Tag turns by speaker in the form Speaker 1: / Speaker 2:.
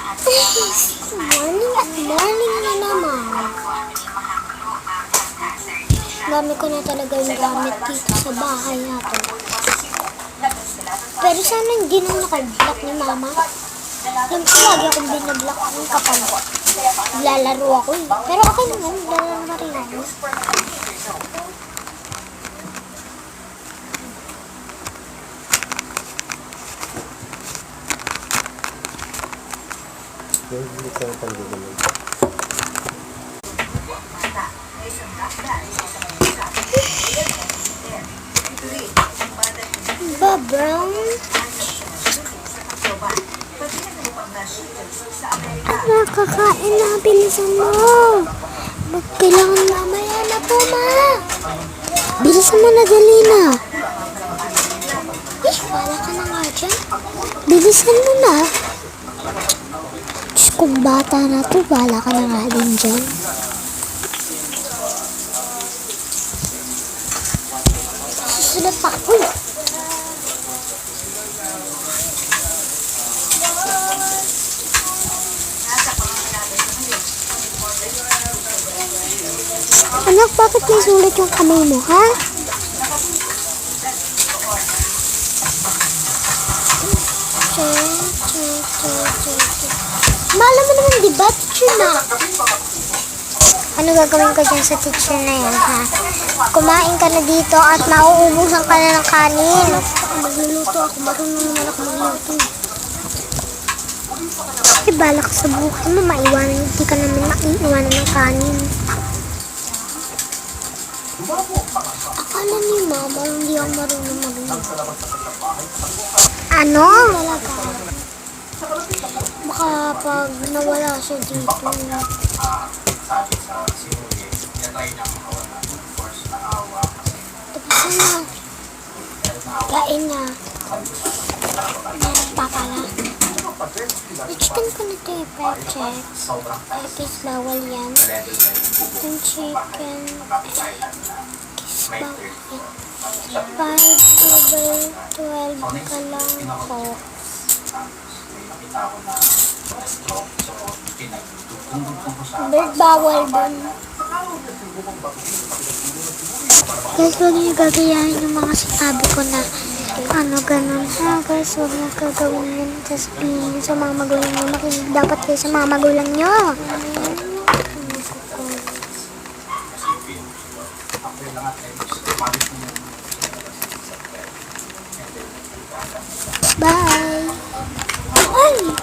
Speaker 1: Morning at morning na naman. Dami ko na talaga yung gamit dito sa bahay natin. Pero sana hindi nang nakablock ni mama. Alam ko lagi akong binablock kapag lalaro ako eh. Pero okay naman, lalaro na rin ako.
Speaker 2: Hindi ka pang-gulong.
Speaker 1: Brown. Nakakain na, bilisan mo. Kailangan mamaya na po, ma. Bilisan mo na, dali na. Wala ka na nga dyan. Bilisan mo na. Diyos, kung bata na to, wala ka na nga din dyan. Susunod pa ako. Anak, bakit may sulit yung kamay mo, ha? Malam mo naman, di ba, teacher na? Ano gagawin ko dyan sa teacher na yan, ha? Kumain ka na dito at mauubusan ka na ng kanin. Magluluto ako, marunong naman ako magluto. Eh, bala ka sa buhay mo, maiwanan, hindi ka naman maiiwanan ng kanin. Akala ni mama, hindi ako marunong magluto. Ano? Baka pag nawala siya dito. Tapos na. Kain na. Papala. I-chicken ko na ito i-check. Guys, bawal yan. Itong chicken. Guys, bawal yan. 5/12 ka lang ko. Bird bawal dun. Guys, huwag niyo gagayahin yung mga sinabi ko na ano ganun ha guys, huwag niyo gagawin yun. Sasabihin sa mga magulang nyo, makinig dapat kayo sa mga magulang nyo.